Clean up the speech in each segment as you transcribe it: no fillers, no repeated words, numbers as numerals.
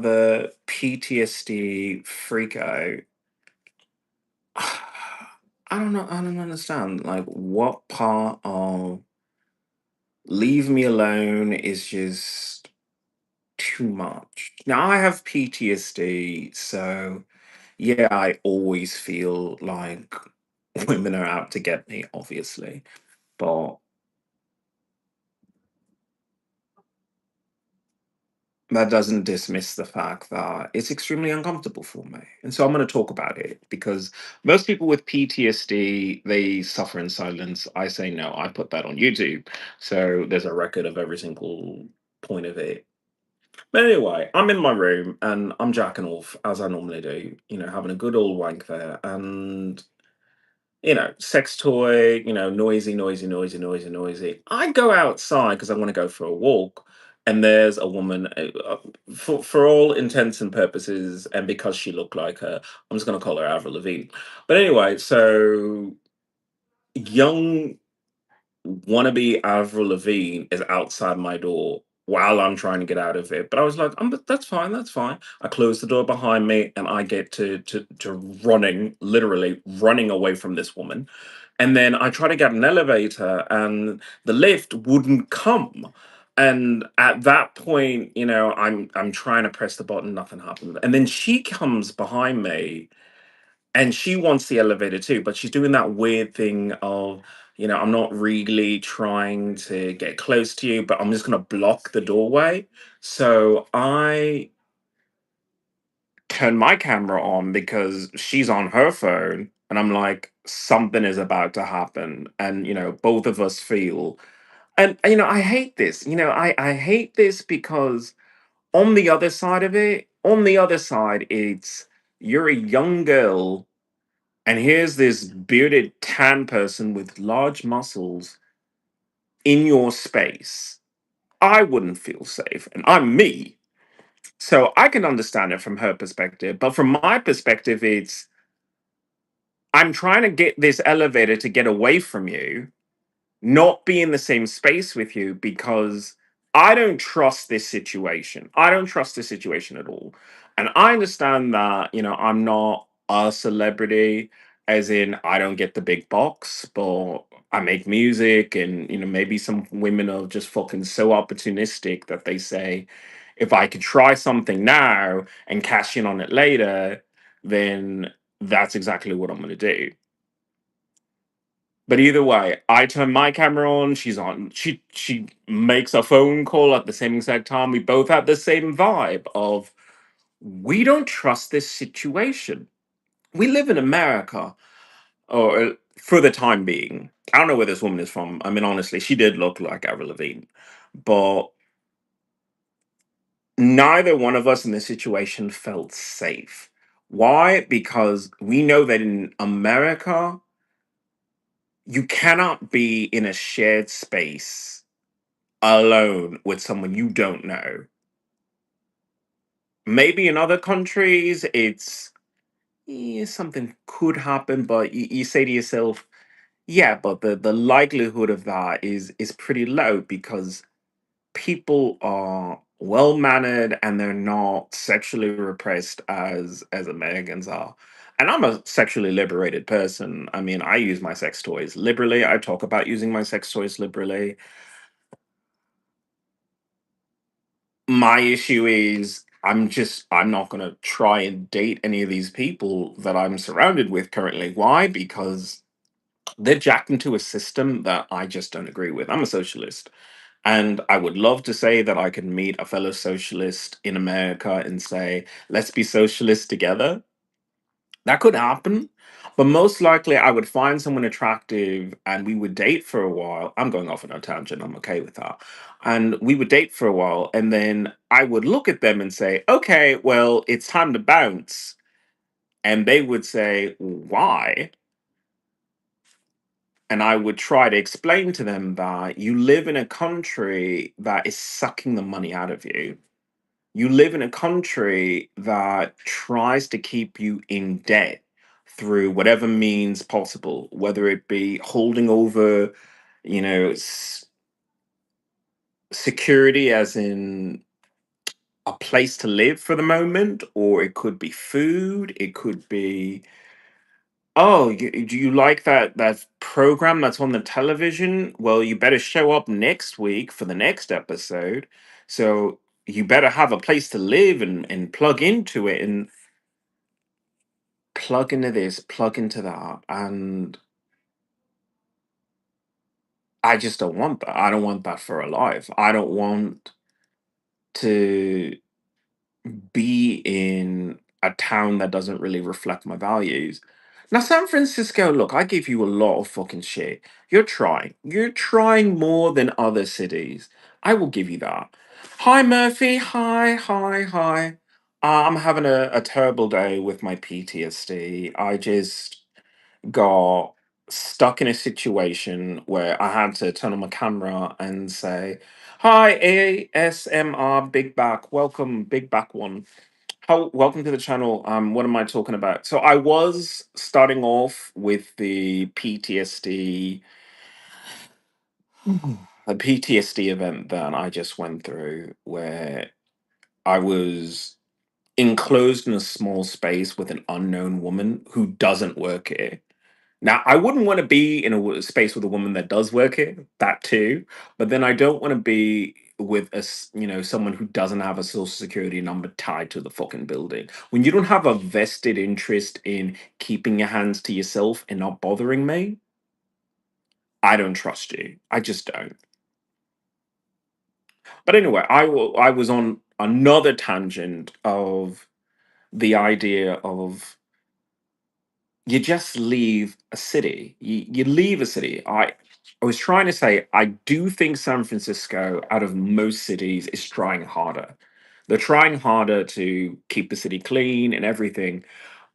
The PTSD freak out. I don't know. I don't understand. Like, what part of leave me alone is just too much. Now, I have PTSD, so yeah, I always feel like women are out to get me, obviously. But that doesn't dismiss the fact that it's extremely uncomfortable for me. And so I'm going to talk about it because most people with PTSD, they suffer in silence. I say no, I put that on YouTube. So there's a record of every single point of it. But anyway, I'm in my room and I'm jacking off as I normally do, having a good old wank there. And sex toy, noisy, noisy, noisy, noisy, noisy. I go outside because I want to go for a walk, and there's a woman. For all intents and purposes, and because she looked like her, I'm just going to call her Avril Lavigne. But anyway, so young wannabe Avril Lavigne is outside my door while I'm trying to get out of it. But I was like, but that's fine, that's fine. I close the door behind me and I get to running, literally running away from this woman. And then I try to get an elevator and the lift wouldn't come. And at that point, I'm trying to press the button, nothing happened. And then she comes behind me and she wants the elevator too, but she's doing that weird thing of, I'm not really trying to get close to you, but I'm just going to block the doorway. So I turn my camera on because she's on her phone, and I'm like, something is about to happen. And, both of us feel, and, I hate this. I hate this because on the other side of it, on the other side, it's you're a young girl and here's this bearded tan person with large muscles in your space. I wouldn't feel safe. And I'm me. So I can understand it from her perspective. But from my perspective, it's I'm trying to get this elevator to get away from you, not be in the same space with you because I don't trust this situation. I don't trust this situation at all. And I understand that, I'm not a celebrity, as in I don't get the big box, but I make music and, maybe some women are just fucking so opportunistic that they say, if I could try something now and cash in on it later, then that's exactly what I'm going to do. But either way, I turn my camera on, she's on. She makes a phone call at the same exact time. We both have the same vibe of we don't trust this situation. We live in America, or for the time being. I don't know where this woman is from. I mean, honestly, she did look like Avril Lavigne, but neither one of us in this situation felt safe. Why? Because we know that in America, you cannot be in a shared space alone with someone you don't know. Maybe in other countries, it's something could happen, but you say to yourself, yeah, but the likelihood of that is pretty low because people are well mannered and they're not sexually repressed as Americans are. And I'm a sexually liberated person. I mean, I use my sex toys liberally. I talk about using my sex toys liberally. My issue is I'm not going to try and date any of these people that I'm surrounded with currently. Why? Because they're jacked into a system that I just don't agree with. I'm a socialist, and I would love to say that I can meet a fellow socialist in America and say, let's be socialists together. That could happen. But most likely, I would find someone attractive and we would date for a while. I'm going off on a tangent. I'm okay with that. And we would date for a while. And then I would look at them and say, okay, well, it's time to bounce. And they would say, why? And I would try to explain to them that you live in a country that is sucking the money out of you. You live in a country that tries to keep you in debt through whatever means possible, whether it be holding over, you know, s- security, as in a place to live for the moment, or it could be food, it could be, oh, do you like that program that's on the television? Well, you better show up next week for the next episode. So you better have a place to live and plug into it and plug into this, plug into that. And I just don't want that. I don't want that for a life. I don't want to be in a town that doesn't really reflect my values. Now, San Francisco, look, I give you a lot of fucking shit. You're trying. You're trying more than other cities. I will give you that. Hi, Murphy. Hi, hi, hi. I'm having a terrible day with my PTSD. I just got stuck in a situation where I had to turn on my camera and say, "Hi, ASMR Big Back. Welcome, Big Back One. How welcome to the channel. What am I talking about?" So I was starting off with a PTSD event that I just went through where I was enclosed in a small space with an unknown woman who doesn't work here. Now, I wouldn't want to be in a space with a woman that does work here, that too. But then I don't want to be with someone who doesn't have a social security number tied to the fucking building. When you don't have a vested interest in keeping your hands to yourself and not bothering me, I don't trust you. I just don't. But anyway, I was on another tangent of the idea of you just leave a city. You leave a city. I was trying to say I do think San Francisco, out of most cities, is trying harder. They're trying harder to keep the city clean and everything.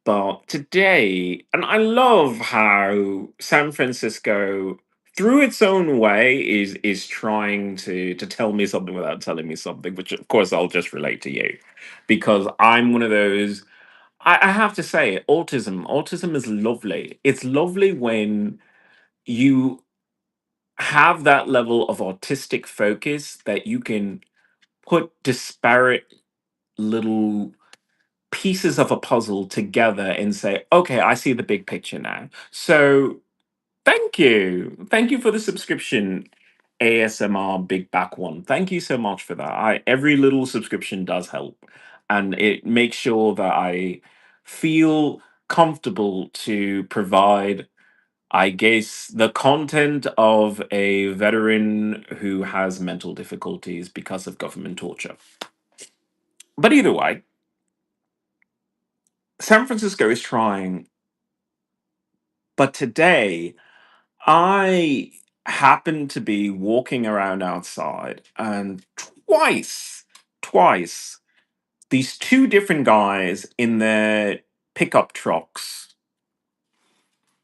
But today, and I love how San Francisco, through its own way, is trying to tell me something without telling me something, which of course I'll just relate to you. Because I'm one of those, I have to say, autism is lovely. It's lovely when you have that level of autistic focus that you can put disparate little pieces of a puzzle together and say, okay, I see the big picture now. So thank you. Thank you for the subscription, ASMR Big Back One. Thank you so much for that. Every little subscription does help. And it makes sure that I feel comfortable to provide, I guess, the content of a veteran who has mental difficulties because of government torture. But either way, San Francisco is trying, but today I happened to be walking around outside and twice, these two different guys in their pickup trucks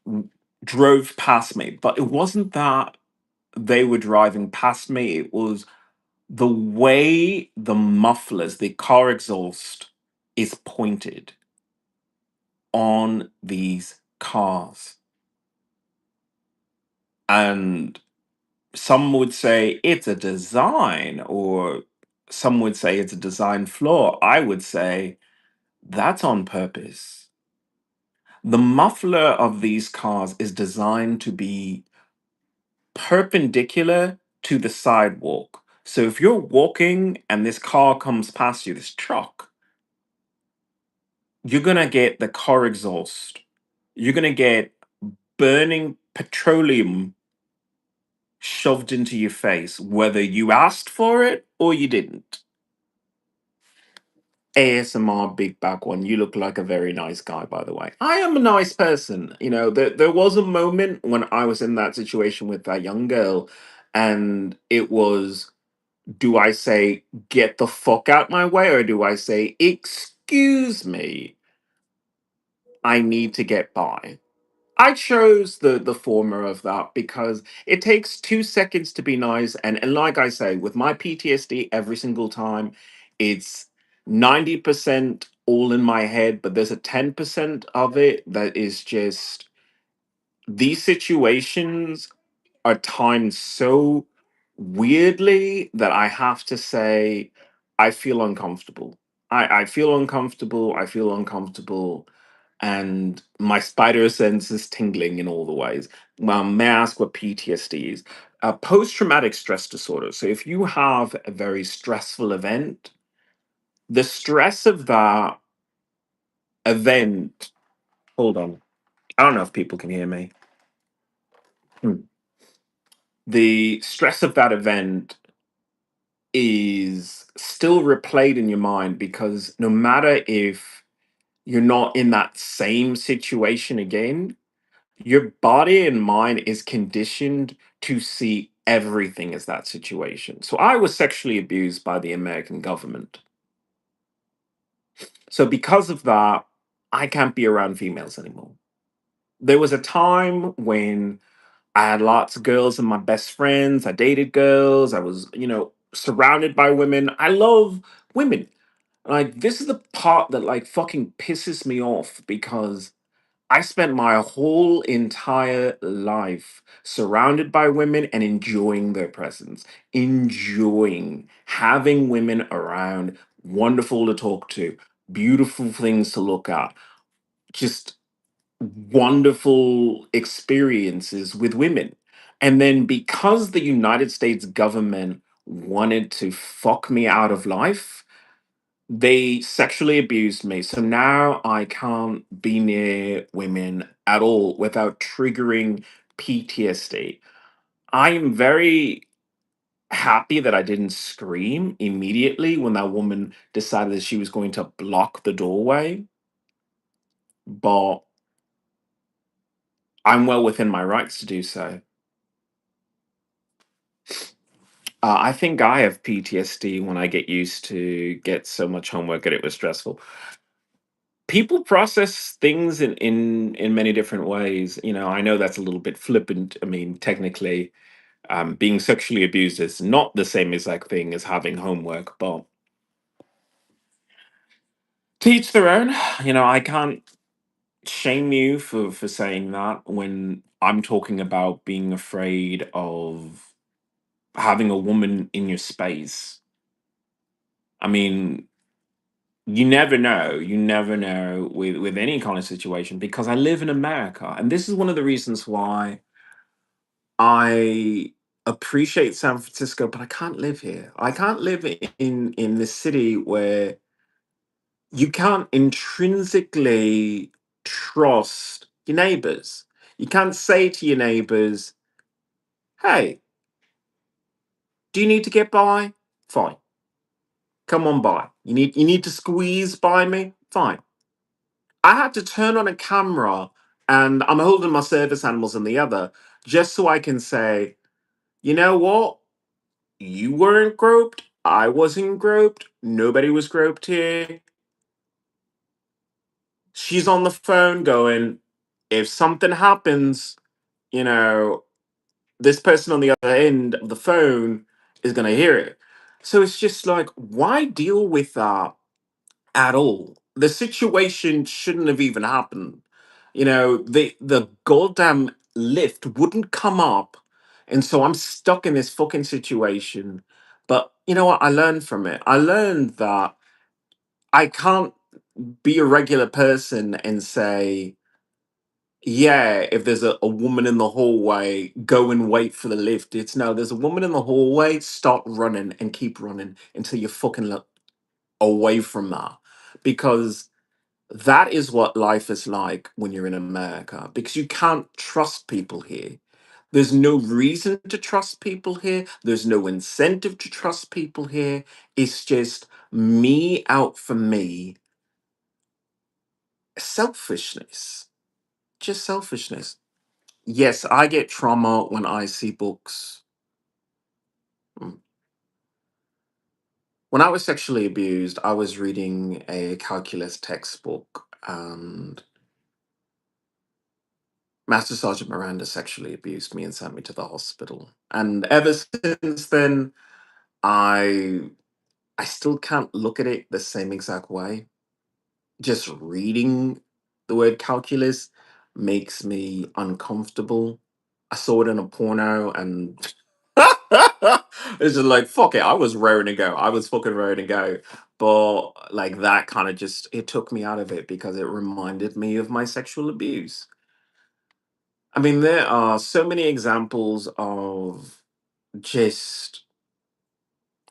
w- drove past me. But it wasn't that they were driving past me, it was the way the mufflers, the car exhaust is pointed on these cars. And some would say it's a design, or some would say it's a design flaw. I would say that's on purpose. The muffler of these cars is designed to be perpendicular to the sidewalk. So if you're walking and this car comes past you, this truck, you're going to get the car exhaust. You're going to get burning petroleum shoved into your face, whether you asked for it or you didn't. ASMR Big Back One, you look like a very nice guy, by the way. I am a nice person. There was a moment when I was in that situation with that young girl, and it was, do I say, get the fuck out my way, or do I say, excuse me, I need to get by? I chose the former of that because it takes 2 seconds to be nice, and like I say, with my PTSD, every single time, it's 90% all in my head, but there's a 10% of it that is just, these situations are timed so weirdly that I have to say I feel uncomfortable. I feel uncomfortable. I feel uncomfortable, and my spider sense is tingling in all the ways. May I ask what PTSD is? Post traumatic stress disorder. So if you have a very stressful event, the stress of that event. Hold on. I don't know if people can hear me. Hmm. The stress of that event is still replayed in your mind because no matter if you're not in that same situation again, your body and mind is conditioned to see everything as that situation. So I was sexually abused by the American government. So because of that, I can't be around females anymore. There was a time when I had lots of girls and my best friends. I dated girls. I was, surrounded by women. I love women. Like, this is the part that, like, fucking pisses me off because I spent my whole entire life surrounded by women and enjoying their presence, enjoying having women around, wonderful to talk to, beautiful things to look at, just wonderful experiences with women. And then because the United States government wanted to fuck me out of life, they sexually abused me. So now I can't be near women at all without triggering PTSD. I am very happy that I didn't scream immediately when that woman decided that she was going to block the doorway, but I'm well within my rights to do so. I think I have PTSD when I get used to get so much homework and it was stressful. People process things in many different ways. I know that's a little bit flippant. I mean, technically, being sexually abused is not the same exact thing as having homework, but to each their own. I can't shame you for saying that when I'm talking about being afraid of having a woman in your space. I mean, you never know. You never know with any kind of situation because I live in America, and this is one of the reasons why I appreciate San Francisco, but I can't live here. I can't live in this city where you can't intrinsically trust your neighbors. You can't say to your neighbors, "Hey, do you need to get by? Fine, come on by. You need to squeeze by me? Fine." I had to turn on a camera and I'm holding my service animals in the other just so I can say, you know what? You weren't groped. I wasn't groped. Nobody was groped here. She's on the phone going, if something happens, you know, this person on the other end of the phone is going to hear it. So it's just like, why deal with that at all? The situation shouldn't have even happened. The goddamn lift wouldn't come up, and so I'm stuck in this fucking situation. But you know what? I learned from it. I learned that I can't be a regular person and say, yeah, if there's a woman in the hallway, go and wait for the lift. It's no, there's a woman in the hallway, start running and keep running until you're fucking away from that. Because that is what life is like when you're in America, because you can't trust people here. There's no reason to trust people here. There's no incentive to trust people here. It's just me out for me. Selfishness. Just selfishness. Yes, I get trauma when I see books. Mm. When I was sexually abused, I was reading a calculus textbook, and Master Sergeant Miranda sexually abused me and sent me to the hospital. And ever since then, I I still can't look at it the same exact way. Just reading the word calculus makes me uncomfortable. I saw it in a porno and It's just like, fuck it. I was raring to go. I was fucking raring to go. But like that kind of just it took me out of it because it reminded me of my sexual abuse. I mean, there are so many examples of just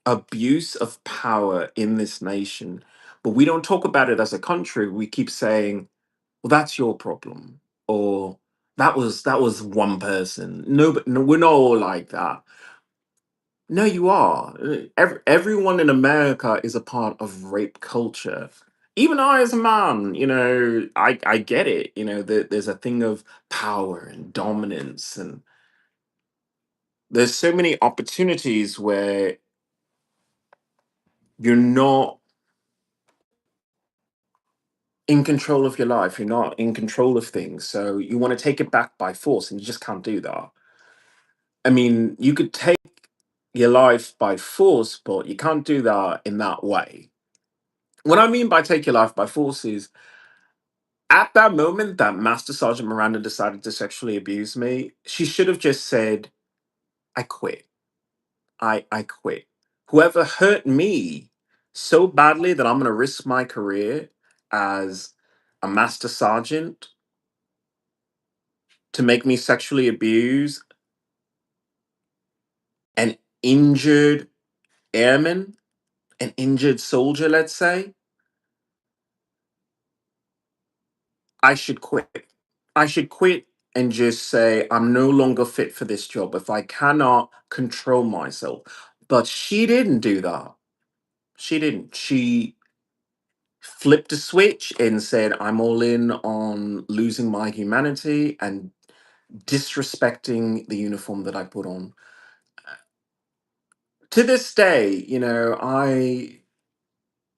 abuse of power in this nation, but we don't talk about it as a country. We keep saying, well, that's your problem, or that was one person. No, but no, we're not all like that. No, you are. Everyone in America is a part of rape culture. Even I, as a man, I get it. There's a thing of power and dominance, and there's so many opportunities where you're not in control of your life. You're not in control of things. So you want to take it back by force, and you just can't do that. I mean, you could take your life by force, but you can't do that in that way. What I mean by take your life by force is at that moment that Master Sergeant Miranda decided to sexually abuse me, she should have just said, I quit. I quit. Whoever hurt me so badly that I'm going to risk my career as a Master Sergeant to make me sexually abuse an injured airman, an injured soldier, let's say, I should quit. I should quit and just say, I'm no longer fit for this job if I cannot control myself. But she didn't do that. She didn't. She flipped a switch and said, I'm all in on losing my humanity and disrespecting the uniform that I put on. To this day,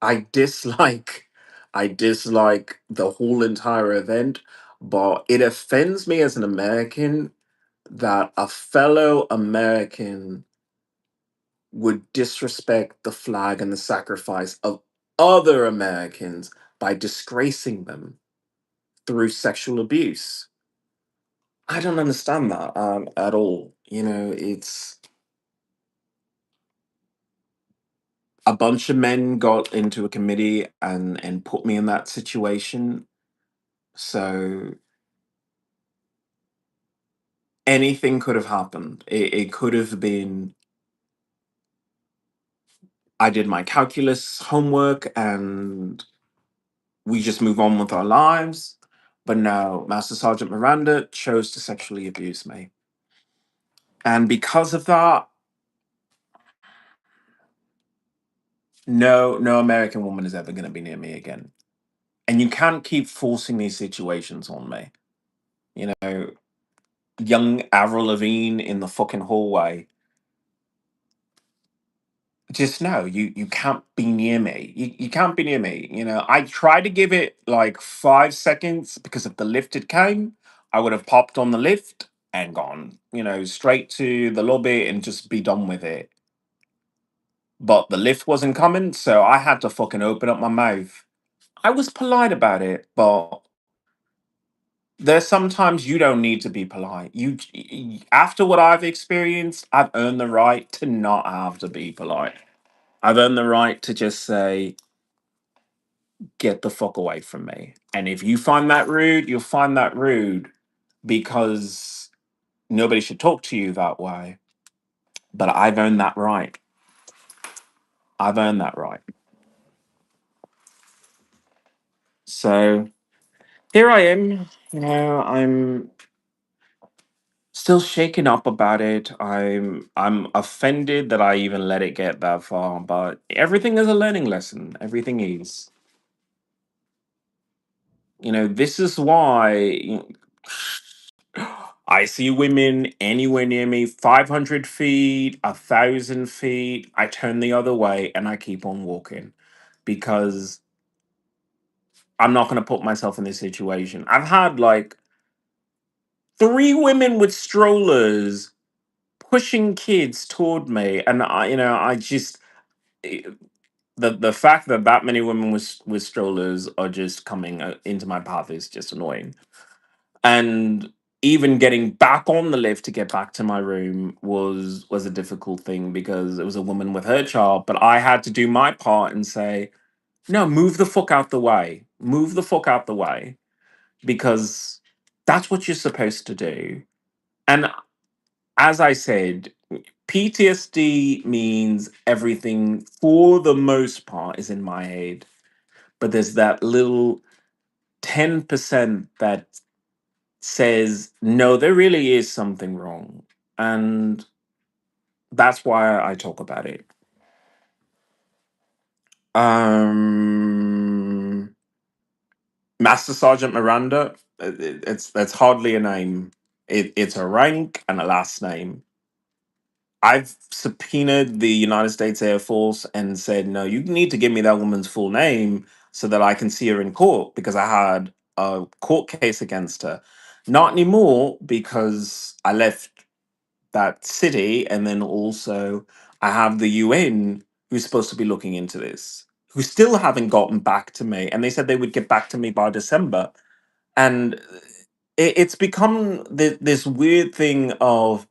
I dislike I dislike the whole entire event, but it offends me as an American that a fellow American would disrespect the flag and the sacrifice of other Americans by disgracing them through sexual abuse. I don't understand that at all. It's a bunch of men got into a committee and put me in that situation. So anything could have happened. It could have been I did my calculus homework and we just move on with our lives. But no, Master Sergeant Miranda chose to sexually abuse me. And because of that, no American woman is ever going to be near me again. And you can't keep forcing these situations on me. You know, young Avril Lavigne in the fucking hallway. Just no, you can't be near me. You can't be near me. I tried to give it like 5 seconds because if the lift had came, I would have popped on the lift and gone, straight to the lobby and just be done with it. But the lift wasn't coming, so I had to fucking open up my mouth. I was polite about it, but there's sometimes you don't need to be polite. After what I've experienced, I've earned the right to not have to be polite. I've earned the right to just say, get the fuck away from me. And if you find that rude, you'll find that rude because nobody should talk to you that way. But I've earned that right. I've earned that right. So here I am. I'm still shaken up about it. I'm offended that I even let it get that far, but everything is a learning lesson. Everything is. This is why I see women anywhere near me, 500 feet, 1,000 feet. I turn the other way and I keep on walking because I'm not going to put myself in this situation. I've had like three women with strollers pushing kids toward me, and I just eh, the fact that that many women with strollers are just coming into my path is just annoying. And even getting back on the lift to get back to my room was a difficult thing because it was a woman with her child, but I had to do my part and say, no, move the fuck out the way. Move the fuck out the way because that's what you're supposed to do. And as I said, PTSD means everything for the most part is in my head, but there's that little 10% that says, no, there really is something wrong. And that's why I talk about it. Um, Master Sergeant Miranda, it's that's hardly a name. It's a rank and a last name. I've subpoenaed the United States Air Force and said, no, you need to give me that woman's full name so that I can see her in court because I had a court case against her. Not anymore because I left that city, and then also I have the UN who's supposed to be looking into this, who still haven't gotten back to me, and they said they would get back to me by December. And it's become this weird thing of,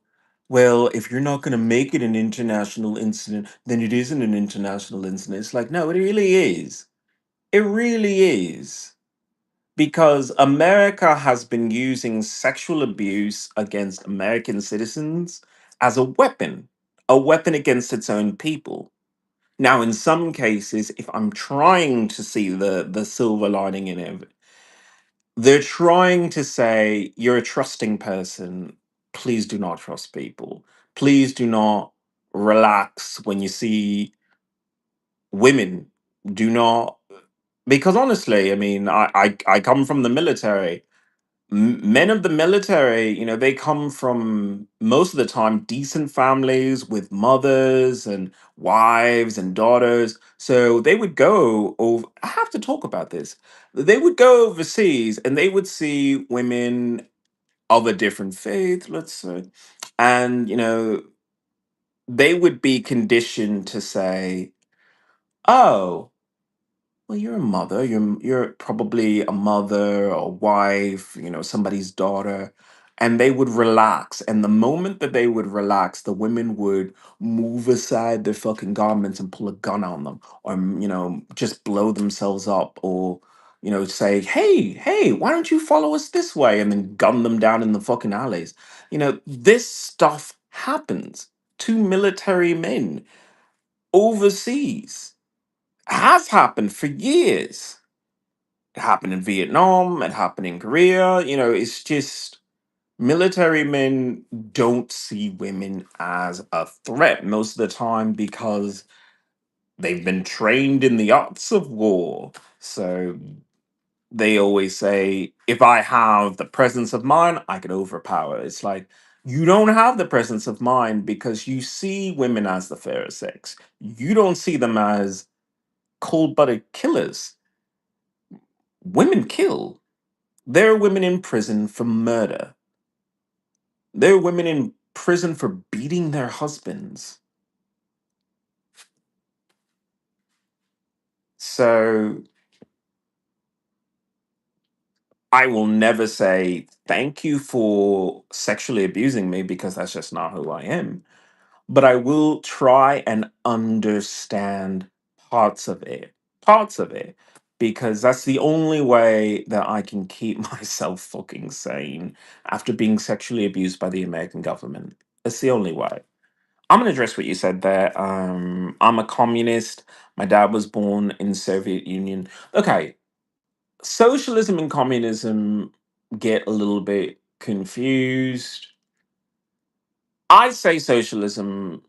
well, if you're not going to make it an international incident, then it isn't an international incident. It's like, no, it really is. It really is, because America has been using sexual abuse against American citizens as a weapon against its own people. Now, in some cases, if I'm trying to see the silver lining in it, they're trying to say you're a trusting person. Please do not trust people. Please do not relax when you see women. Do not, because honestly, I mean, I come from the military. Men of the military, they come from most of the time decent families with mothers and wives and daughters. So they would go over, I have to talk about this. They would go overseas and they would see women of a different faith, let's say. And, they would be conditioned to say, oh, well, you're a mother. You're probably a mother or wife, somebody's daughter, and they would relax. And the moment that they would relax, the women would move aside their fucking garments and pull a gun on them, or just blow themselves up, or say, hey, why don't you follow us this way, and then gun them down in the fucking alleys. This stuff happens to military men overseas, has happened for years. It happened in Vietnam, it happened in Korea. It's just military men don't see women as a threat most of the time because they've been trained in the arts of war. So they always say, if I have the presence of mind, I can overpower. It's like, you don't have the presence of mind because you see women as the fairer sex. You don't see them as cold blooded killers. Women kill. There are women in prison for murder. There are women in prison for beating their husbands. So I will never say thank you for sexually abusing me because that's just not who I am. But I will try and understand parts of it, parts of it, because that's the only way that I can keep myself fucking sane after being sexually abused by the American government. It's the only way. I'm going to address what you said there. I'm a communist. My dad was born in the Soviet Union. Okay, socialism and communism get a little bit confused. I say socialism,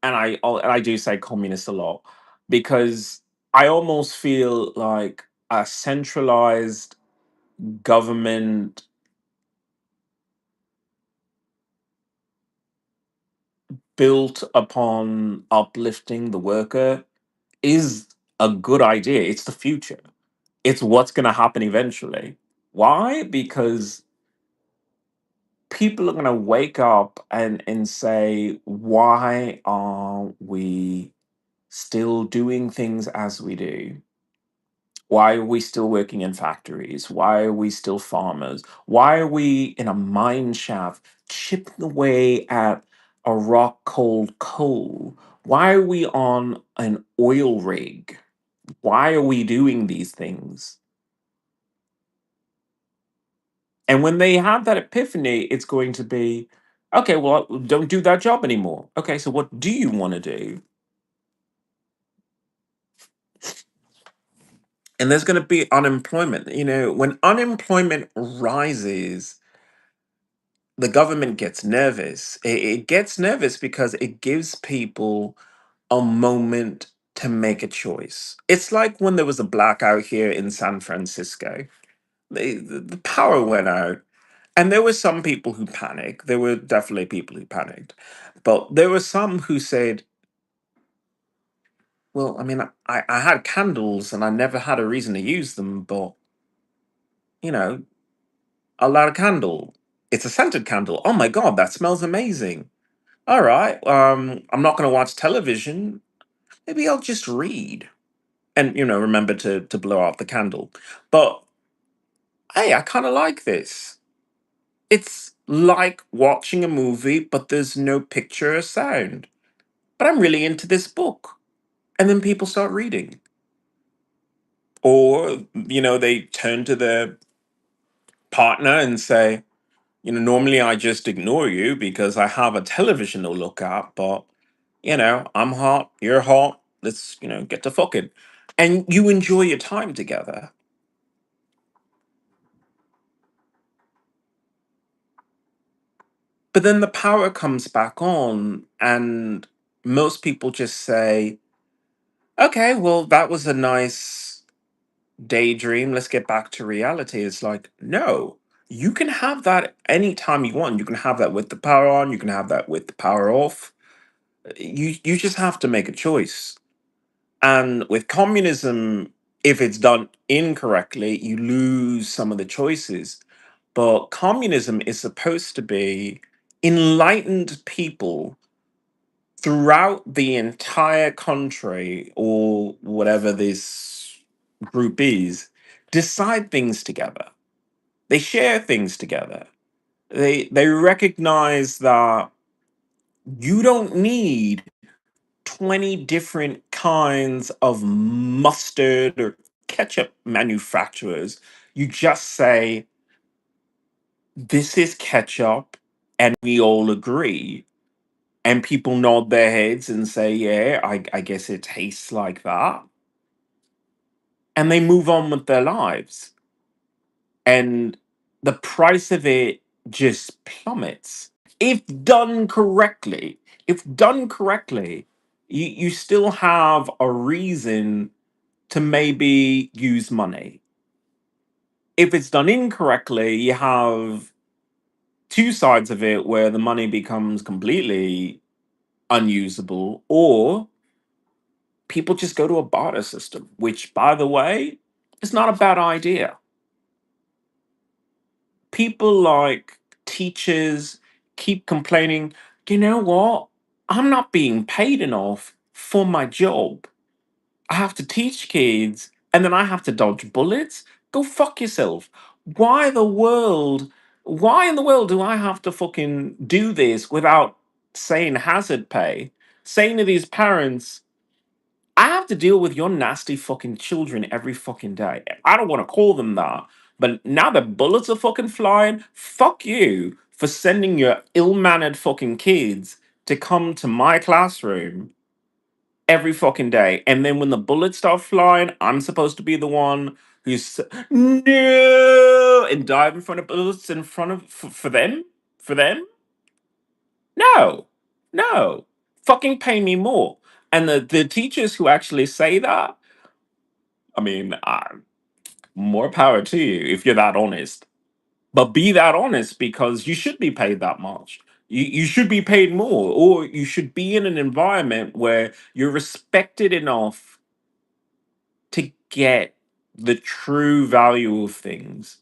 and I do say communist a lot because I almost feel like a centralized government built upon uplifting the worker is a good idea. It's the future. It's what's going to happen eventually. Why? Because people are going to wake up and say, why are we still doing things as we do? Why are we still working in factories? Why are we still farmers? Why are we in a mine shaft chipping away at a rock called coal? Why are we on an oil rig? Why are we doing these things? And when they have that epiphany, it's going to be, okay, well, don't do that job anymore. Okay, so what do you want to do? And there's going to be unemployment. When unemployment rises, the government gets nervous. It gets nervous because it gives people a moment to make a choice. It's like when there was a blackout here in San Francisco. The power went out, and there were some people who panicked. There were definitely people who panicked. But there were some who said, well, I mean, I had candles and I never had a reason to use them, but, you know, I light a candle. It's a scented candle. Oh my God, that smells amazing. All right. I'm not going to watch television. Maybe I'll just read and, remember to blow out the candle. But hey, I kind of like this. It's like watching a movie, but there's no picture or sound. But I'm really into this book. And then people start reading. Or, they turn to their partner and say, normally I just ignore you because I have a television to look at, but, I'm hot, you're hot, let's, get to fucking. And you enjoy your time together. But then the power comes back on, and most people just say, okay, well, that was a nice daydream. Let's get back to reality. It's like, no, you can have that anytime you want. You can have that with the power on, you can have that with the power off. You just have to make a choice. And with communism, if it's done incorrectly, you lose some of the choices. But communism is supposed to be enlightened people throughout the entire country, or whatever this group is, decide things together. They share things together. They recognize that you don't need 20 different kinds of mustard or ketchup manufacturers. You just say, this is ketchup, and we all agree. And people nod their heads and say, yeah, I guess it tastes like that. And they move on with their lives. And the price of it just plummets. If done correctly, you still have a reason to maybe use money. If it's done incorrectly, you have two sides of it where the money becomes completely unusable, or people just go to a barter system, which, by the way, is not a bad idea. People like teachers keep complaining, you know what? I'm not being paid enough for my job. I have to teach kids and then I have to dodge bullets. Go fuck yourself. Why the world? Why in the world do I have to fucking do this without saying hazard pay? Saying to these parents, I have to deal with your nasty fucking children every fucking day. I don't want to call them that, but now that bullets are fucking flying, fuck you for sending your ill-mannered fucking kids to come to my classroom every fucking day. And then when the bullets start flying, I'm supposed to be the one who's no and dive in front of bullets in front of for them? For them? No. No. Fucking pay me more. And the teachers who actually say that, I mean, more power to you if you're that honest. But be that honest because you should be paid that much. You should be paid more, or you should be in an environment where you're respected enough to get the true value of things.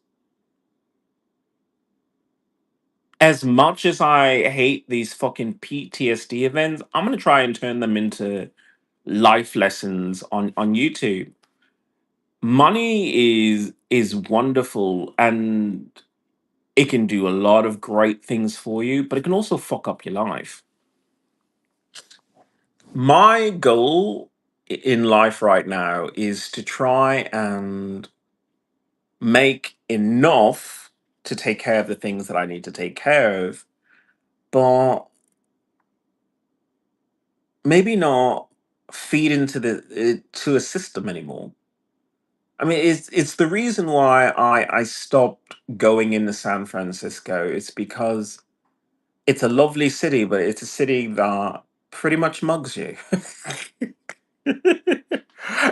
As much as I hate these fucking PTSD events, I'm gonna try and turn them into life lessons on YouTube. Money is wonderful, and it can do a lot of great things for you, but it can also fuck up your life. My goal in life right now is to try and make enough to take care of the things that I need to take care of, but maybe not feed into to a system anymore. I mean, it's the reason why I stopped going into San Francisco. It's because it's a lovely city, but it's a city that pretty much mugs you.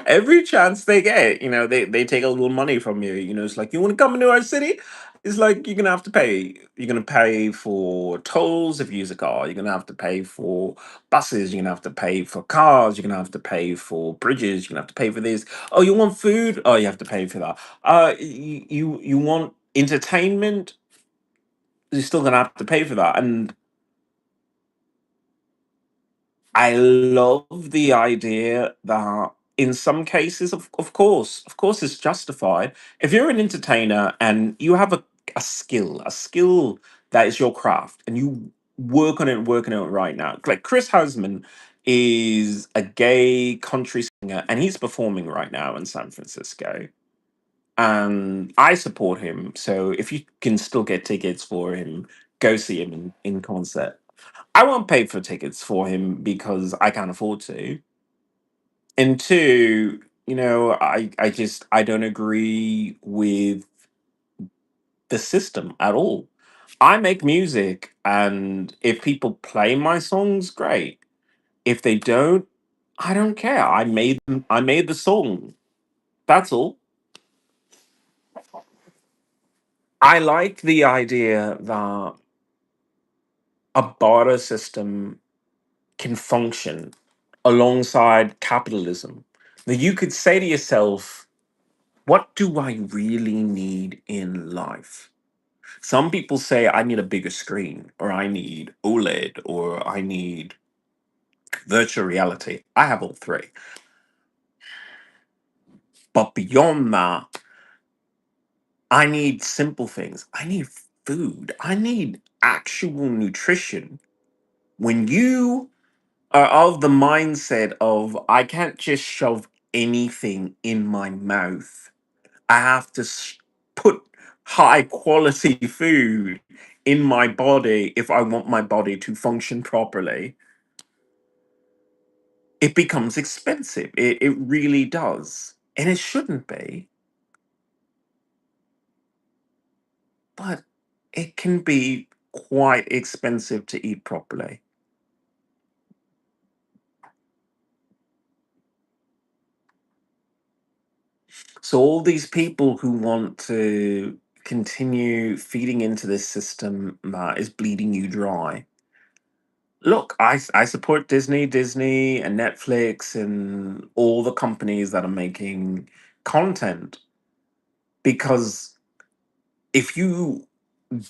Every chance they get, they take a little money from you. It's like, you want to come into our city? It's like you're gonna have to pay. You're gonna pay for tolls if you use a car. You're gonna have to pay for buses. You're gonna have to pay for cars. You're gonna have to pay for bridges. You're gonna have to pay for this. Oh, you want food? Oh, you have to pay for that. You want entertainment? You're still gonna have to pay for that. And I love the idea that in some cases, of course, it's justified. If you're an entertainer and you have a skill that is your craft, and you working on it right now, like Chris Houseman is a gay country singer, and he's performing right now in San Francisco. And I support him. So if you can still get tickets for him, go see him in concert. I won't pay for tickets for him because I can't afford to. And two, I don't agree with the system at all. I make music, and if people play my songs, great. If they don't, I don't care. I made the song. That's all. I like the idea that a barter system can function alongside capitalism. That you could say to yourself, what do I really need in life? Some people say I need a bigger screen, or I need OLED, or I need virtual reality. I have all three. But beyond that, I need simple things. I need food. I need actual nutrition. When you are of the mindset of, I can't just shove anything in my mouth, I have to put high quality food in my body if I want my body to function properly, it becomes expensive. It really does. And it shouldn't be, but it can be quite expensive to eat properly. So, all these people who want to continue feeding into this system that is bleeding you dry, look, I support Disney and Netflix and all the companies that are making content, because if you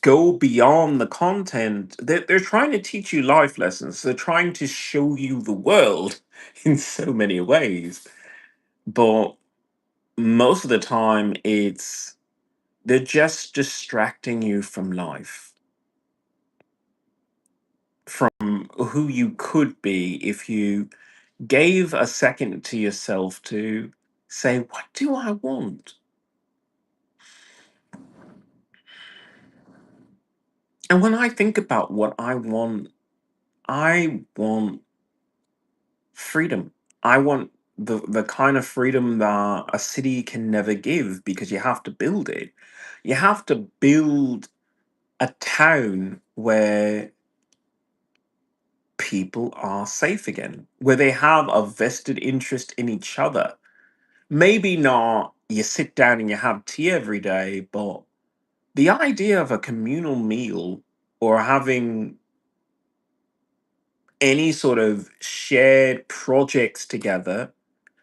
go beyond the content, they're trying to teach you life lessons. They're trying to show you the world in so many ways. But most of the time, they're just distracting you from life, from who you could be if you gave a second to yourself to say, what do I want? And when I think about what I want freedom. I want the kind of freedom that a city can never give, because you have to build it. You have to build a town where people are safe again, where they have a vested interest in each other. Maybe not you sit down and you have tea every day, but the idea of a communal meal, or having any sort of shared projects together,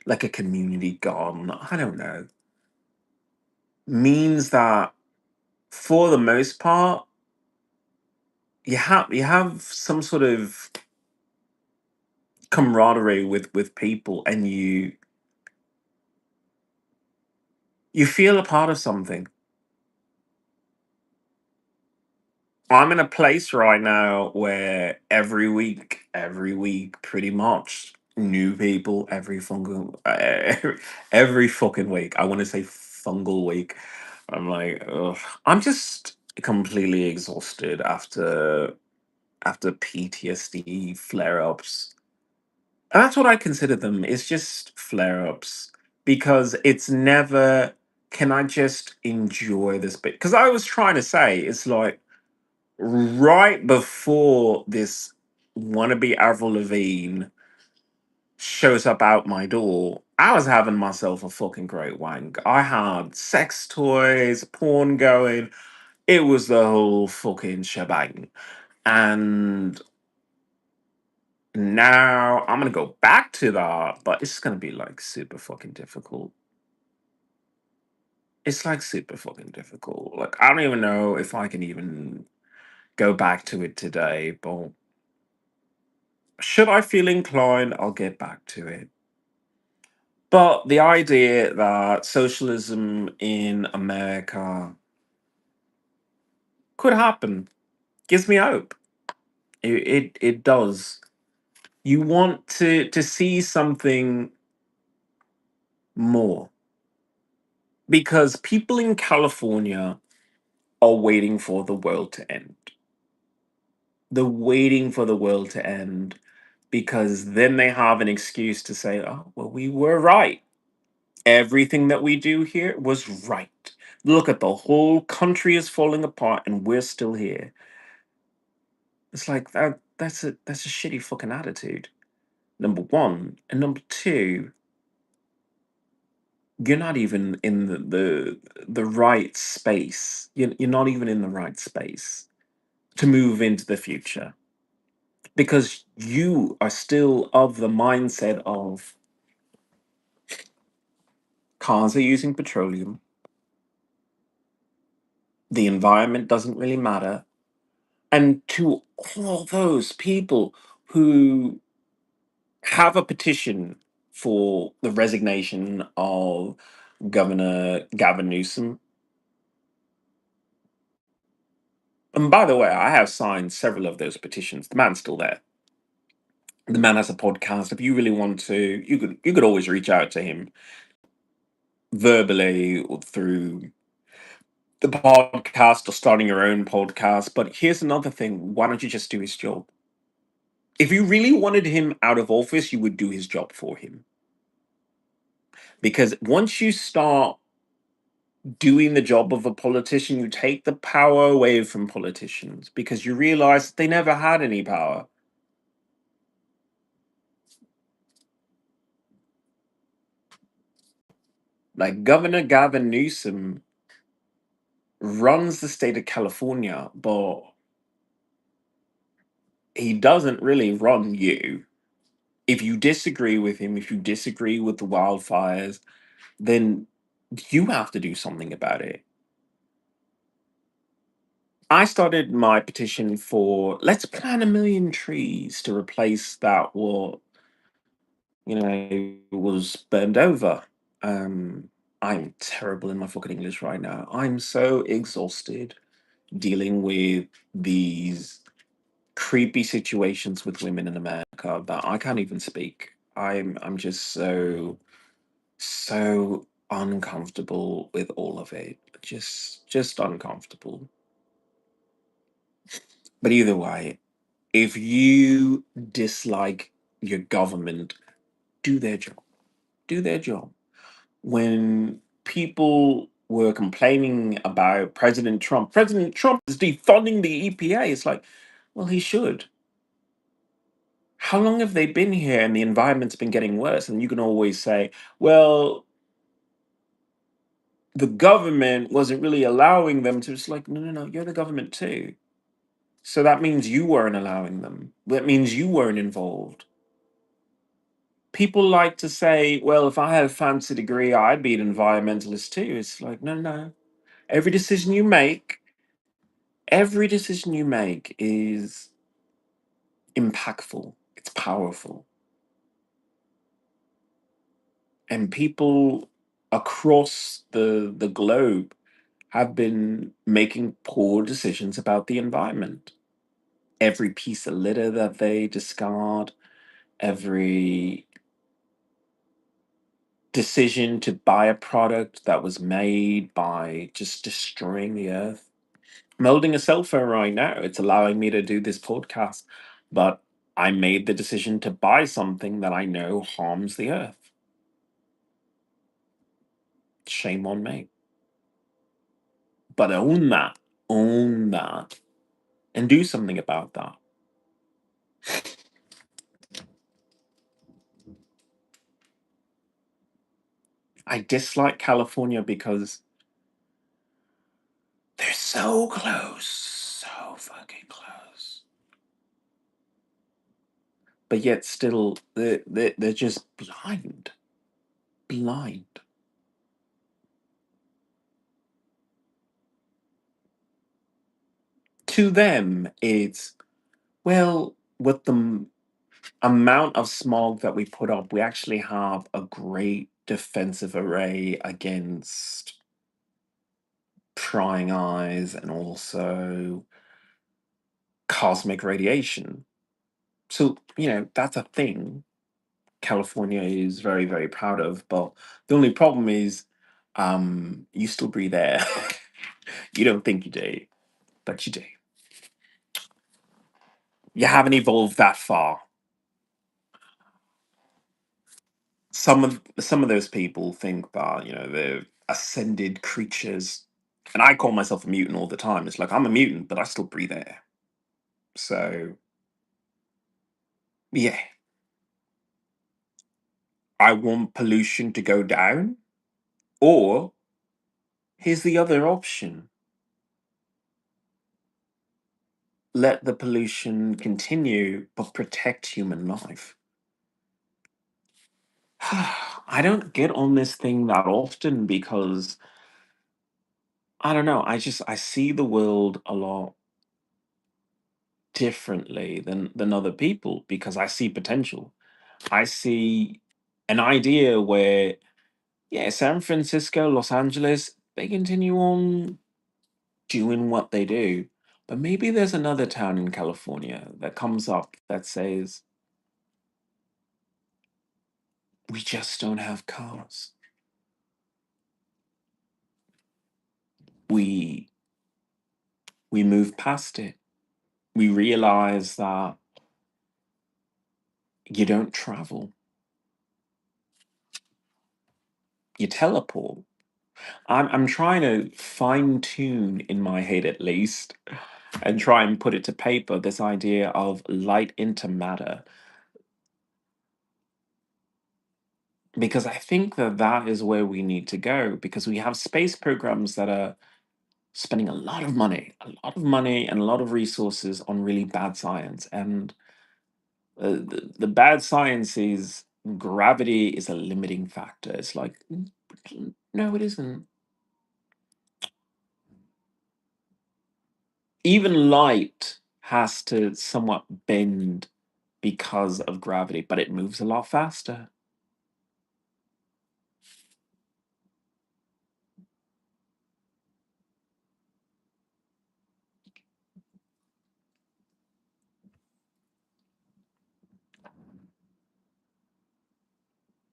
like a community garden, I don't know, means that for the most part, you have some sort of camaraderie with people, and You feel a part of something. I'm in a place right now where every week, pretty much new people every fucking week. I want to say fungal week. I'm like, ugh. I'm just completely exhausted after PTSD flare ups. And that's what I consider them. It's just flare ups because it's never. Can I just enjoy this bit? Because I was trying to say, it's like right before this wannabe Avril Lavigne shows up out my door, I was having myself a fucking great wank. I had sex toys, porn going. It was the whole fucking shebang. And now I'm gonna go back to that, but it's gonna be like super fucking difficult. It's like super fucking difficult. Like I don't even know if I can even go back to it today, but should I feel inclined, I'll get back to it. But the idea that socialism in America could happen gives me hope. It does. You want to see something more because people in California are waiting for the world to end. They're waiting for the world to end because then they have an excuse to say, "Oh, well, we were right. Everything that we do here was right. Look at the whole country is falling apart and we're still here." It's like that's a shitty fucking attitude. Number one. And number two, you're not even in the right space. You're not even in the right space to move into the future. Because you are still of the mindset of cars are using petroleum, the environment doesn't really matter. And to all those people who have a petition for the resignation of Governor Gavin Newsom. And by the way, I have signed several of those petitions. The man's still there. The man has a podcast. If you really want to, you could always reach out to him verbally or through the podcast or starting your own podcast. But here's another thing. Why don't you just do his job? If you really wanted him out of office, you would do his job for him. Because once you start doing the job of a politician, you take the power away from politicians because you realize they never had any power. Like Governor Gavin Newsom runs the state of California, but he doesn't really run you. If you disagree with him, if you disagree with the wildfires, then you have to do something about it. I started my petition for let's plant a million trees to replace that what was burned over. Um, I'm terrible in my fucking English right now. I'm so exhausted dealing with these creepy situations with women in America that I can't even speak. I'm just so uncomfortable with all of it. Just uncomfortable. But either way, if you dislike your government, do their job. Do their job. When people were complaining about President Trump is defunding the EPA. It's like, well, he should. How long have they been here and the environment's been getting worse? And you can always say, well, the government wasn't really allowing them to. It's like, no, no, no, you're the government too. So that means you weren't allowing them. That means you weren't involved. People like to say, well, if I had a fancy degree, I'd be an environmentalist too. It's like, no, no. Every decision you make, every decision you make is impactful, it's powerful. And people across the globe have been making poor decisions about the environment. Every piece of litter that they discard, every decision to buy a product that was made by just destroying the earth. I'm holding a cell phone right now. It's allowing me to do this podcast, but I made the decision to buy something that I know harms the earth. Shame on me. But own that, and do something about that. I dislike California because they're so close, so fucking close. But yet still, they're just blind. Blind. To them, it's, well, with the amount of smog that we put up, we actually have a great defensive array against prying eyes and also cosmic radiation. So, that's a thing California is very, very proud of. But the only problem is, you still breathe air. You don't think you do, but you do. You haven't evolved that far. Some of those people think that they're ascended creatures, and I call myself a mutant all the time. It's like I'm a mutant, but I still breathe air. So yeah, I want pollution to go down, or here's the other option: let the pollution continue, but protect human life. I don't get on this thing that often because I don't know. I see the world a lot differently than other people because I see potential. I see an idea where, yeah, San Francisco, Los Angeles, they continue on doing what they do. But maybe there's another town in California that comes up that says, we just don't have cars. We we move past it. We realize that you don't travel, you teleport. I'm trying to fine tune in my head at least and try and put it to paper this idea of light into matter, because I think that that is where we need to go, because we have space programs that are spending a lot of money and a lot of resources on really bad science. And the bad science is gravity is a limiting factor. It's like, no, it isn't. Even light has to somewhat bend because of gravity, but it moves a lot faster.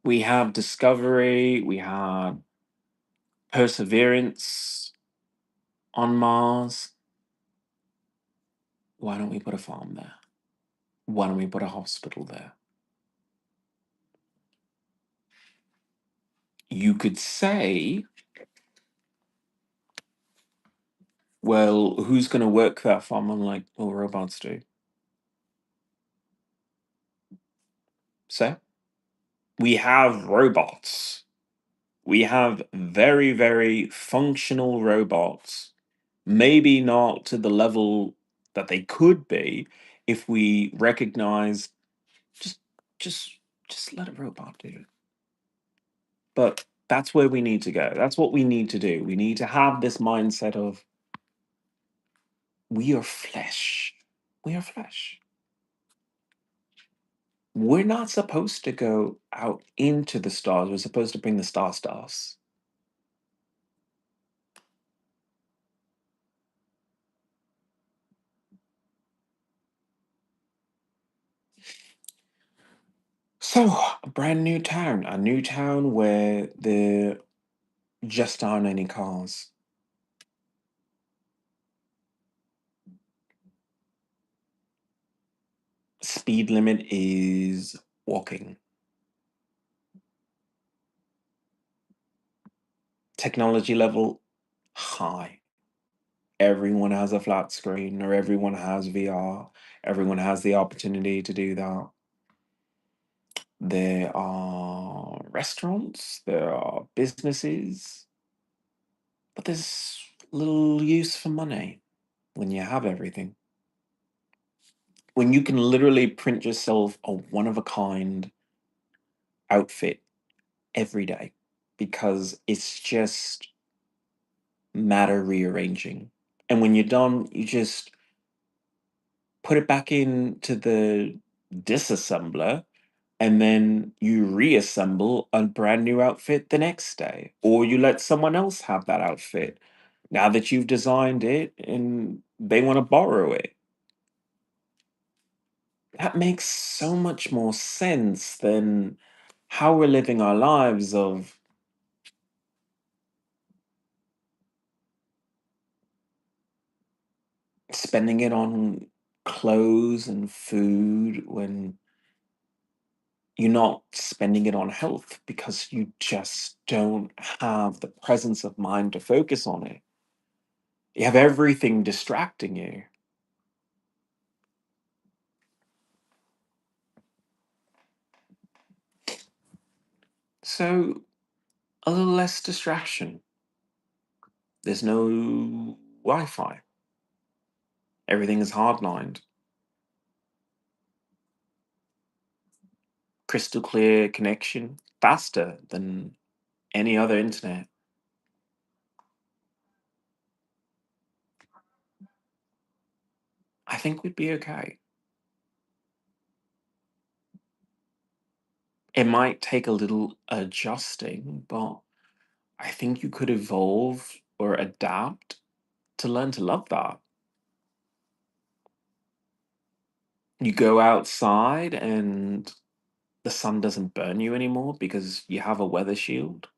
We have discovery, we have perseverance on Mars. Why don't we put a farm there? Why don't we put a hospital there? You could say, well, who's going to work that farm? I'm like, well, robots do. So we have robots. We have very, very functional robots. Maybe not to the level that they could be if we recognize, just just just let a robot do it. But that's where we need to go. That's what we need to do. We need to have this mindset of, we are flesh. We are flesh. We're not supposed to go out into the stars. We're supposed to bring the stars to us. So, a brand new town, a new town where there just aren't any cars. Speed limit is walking. Technology level high. Everyone has a flat screen, or everyone has VR. Everyone has the opportunity to do that. There are restaurants, there are businesses, but there's little use for money when you have everything. When you can literally print yourself a one of a kind outfit every day because it's just matter rearranging. And when you're done, you just put it back into the disassembler and then you reassemble a brand new outfit the next day. Or you let someone else have that outfit now that you've designed it and they want to borrow it. That makes so much more sense than how we're living our lives of spending it on clothes and food when you're not spending it on health because you just don't have the presence of mind to focus on it. You have everything distracting you. So, a little less distraction. There's no Wi Fi, everything is hardlined, crystal clear connection, faster than any other internet. I think we'd be okay. It might take a little adjusting, but I think you could evolve or adapt to learn to love that. You go outside and the sun doesn't burn you anymore because you have a weather shield,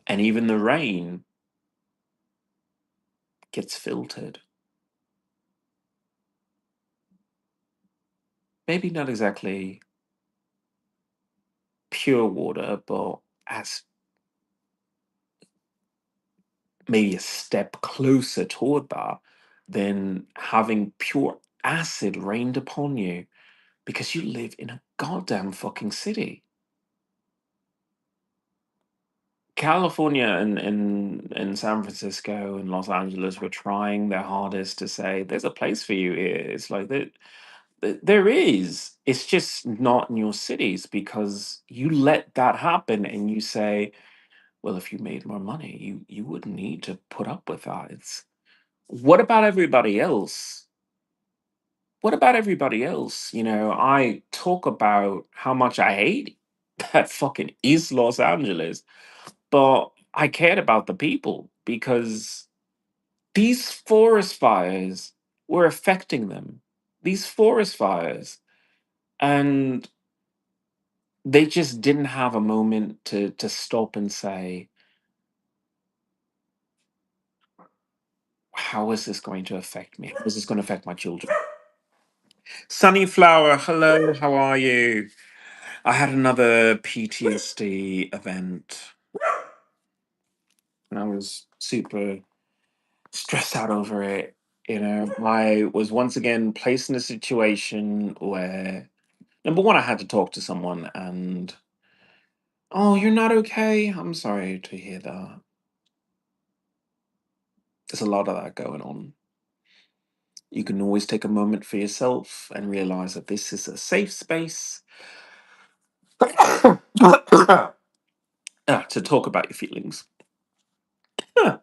and even the rain gets filtered. Maybe not exactly pure water, but as maybe a step closer toward that than having pure acid rained upon you because you live in a goddamn fucking city. California and San Francisco and Los Angeles were trying their hardest to say there's a place for you here. It's like that there is. It's just not in your cities because you let that happen and you say, well, if you made more money, you wouldn't need to put up with that. It's what about everybody else? What about everybody else? I talk about how much I hate that fucking East Los Angeles, but I cared about the people because these forest fires were affecting them. These forest fires. And they just didn't have a moment to stop and say, how is this going to affect me? How is this going to affect my children? Sunnyflower, hello, how are you? I had another PTSD event and I was super stressed out over it. I was once again placed in a situation where, number one, I had to talk to someone, and, oh, you're not okay? I'm sorry to hear that. There's a lot of that going on. You can always take a moment for yourself and realize that this is a safe space to talk about your feelings. Huh.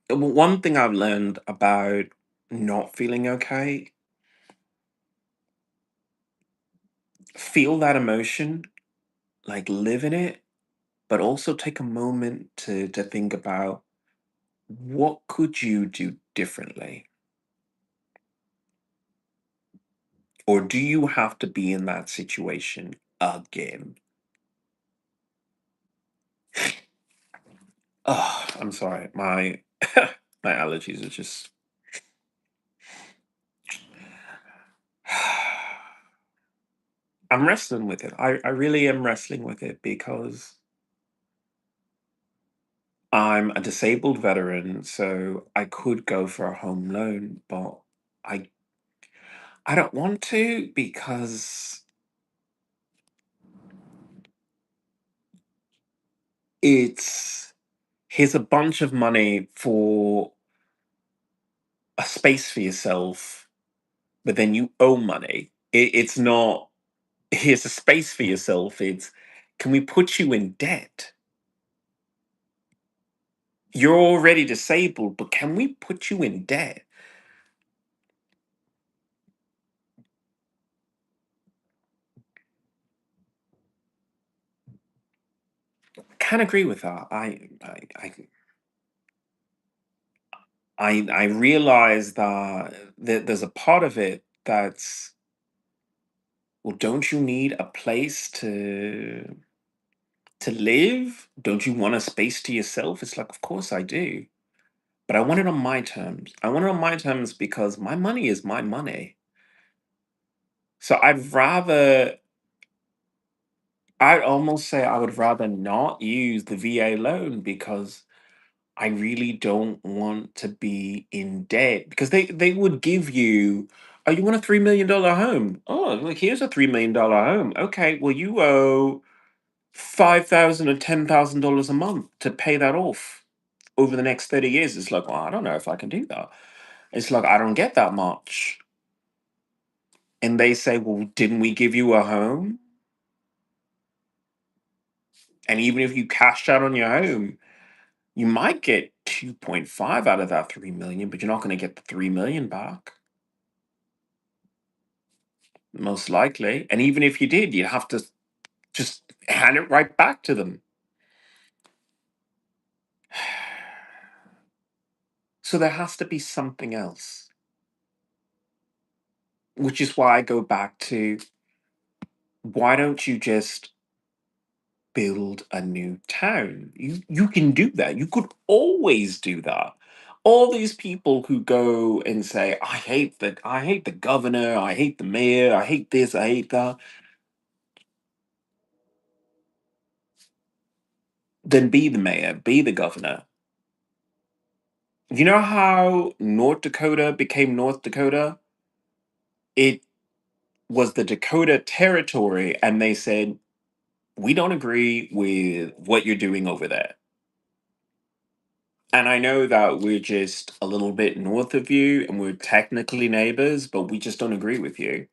One thing I've learned about not feeling okay, feel that emotion, like live in it, but also take a moment to think about what could you do differently? Or do you have to be in that situation again? Oh, I'm sorry. My my allergies are just I'm wrestling with it. I really am wrestling with it because I'm a disabled veteran, so I could go for a home loan, but I I don't want to because it's here's a bunch of money for a space for yourself, but then you owe money. It's not here's a space for yourself. It's can we put you in debt? You're already disabled, but can we put you in debt? Can't agree with that. I realize that there's a part of it that's well, don't you need a place to live? Don't you want a space to yourself? It's like, of course I do. But I want it on my terms. I want it on my terms because my money is my money. So I'd almost say I would rather not use the VA loan because I really don't want to be in debt because they would give you, oh, you want a $3 million home? Oh, like here's a $3 million home. Okay, well you owe 5,000 or $10,000 a month to pay that off over the next 30 years. It's like, well, I don't know if I can do that. It's like I don't get that much. And they say, well, didn't we give you a home? And even if you cashed out on your home, you might get 2.5 out of that 3 million, but you're not going to get the 3 million back. Most likely. And even if you did, you'd have to just hand it right back to them. So there has to be something else, which is why I go back to why don't you just build a new town? You can do that. You could always do that. All these people who go and say, I hate the governor, I hate the mayor, I hate this, I hate that, then be the mayor, be the governor. You know how North Dakota became North Dakota? It was the Dakota Territory, and they said, we don't agree with what you're doing over there. And I know that we're just a little bit north of you and we're technically neighbors, but we just don't agree with you.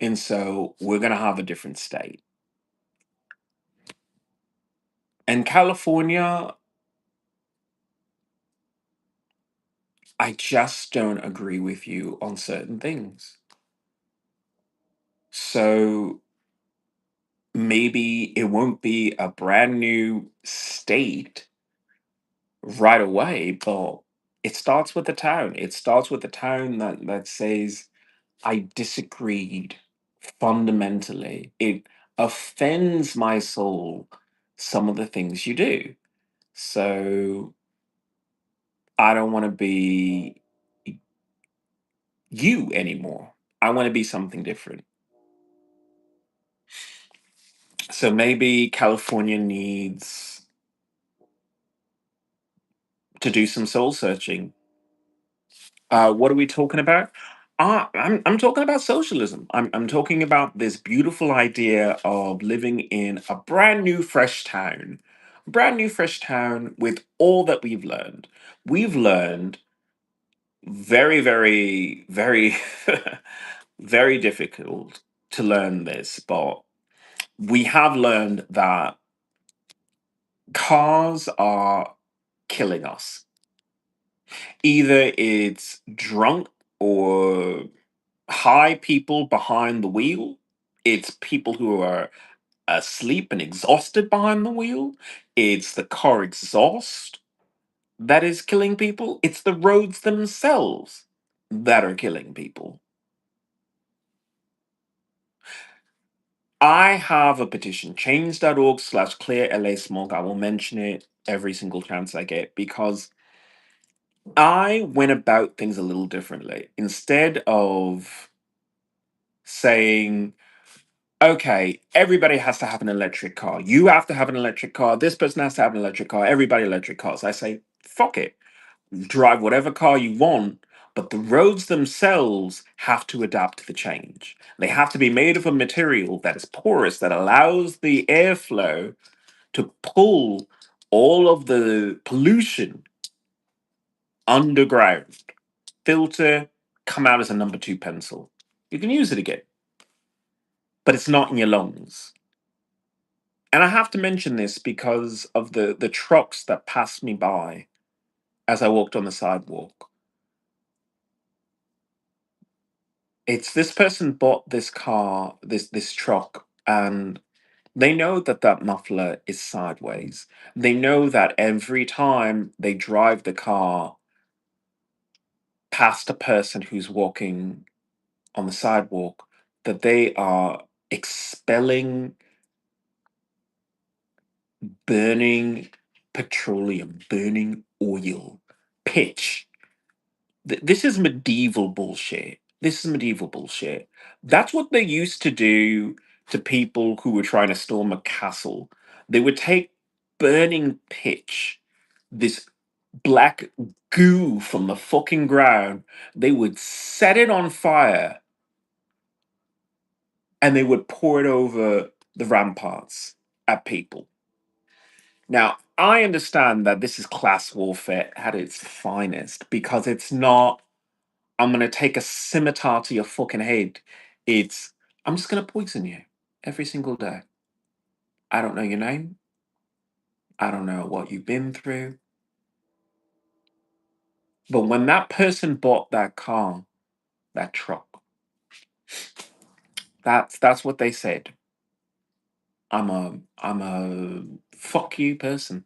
And so we're going to have a different state. And California, I just don't agree with you on certain things. So maybe it won't be a brand new state right away, but it starts with the town. It starts with the town that says, I disagreed fundamentally. It offends my soul, some of the things you do. So I don't want to be you anymore. I want to be something different. So maybe California needs to do some soul searching. What are we talking about? I'm talking about socialism. I'm talking about this beautiful idea of living in a brand new, fresh town with all that we've learned. We've learned very, very, very, very difficult to learn this, but we have learned that cars are killing us. Either it's drunk or high people behind the wheel. It's people who are asleep and exhausted behind the wheel. It's the car exhaust that is killing people. It's the roads themselves that are killing people. I have a petition, change.org/clear LA smog. I will mention it every single chance I get because I went about things a little differently. Instead of saying, okay, everybody has to have an electric car. You have to have an electric car. This person has to have an electric car. Everybody electric cars. I say, fuck it. Drive whatever car you want, but the roads themselves have to adapt to the change. They have to be made of a material that is porous, that allows the airflow to pull all of the pollution underground, filter, come out as a number two pencil. You can use it again, but it's not in your lungs. And I have to mention this because of the trucks that passed me by as I walked on the sidewalk. It's this person bought this car, this truck, and they know that that muffler is sideways. They know that every time they drive the car past a person who's walking on the sidewalk, that they are expelling burning petroleum, burning oil, pitch. This is medieval bullshit. This is medieval bullshit. That's what they used to do to people who were trying to storm a castle. They would take burning pitch, this black goo from the fucking ground, they would set it on fire and they would pour it over the ramparts at people. Now, I understand that this is class warfare at its finest because it's not, I'm going to take a scimitar to your fucking head. It's, I'm just going to poison you every single day. I don't know your name. I don't know what you've been through. But when that person bought that car, that truck, that's what they said. I'm a fuck you person.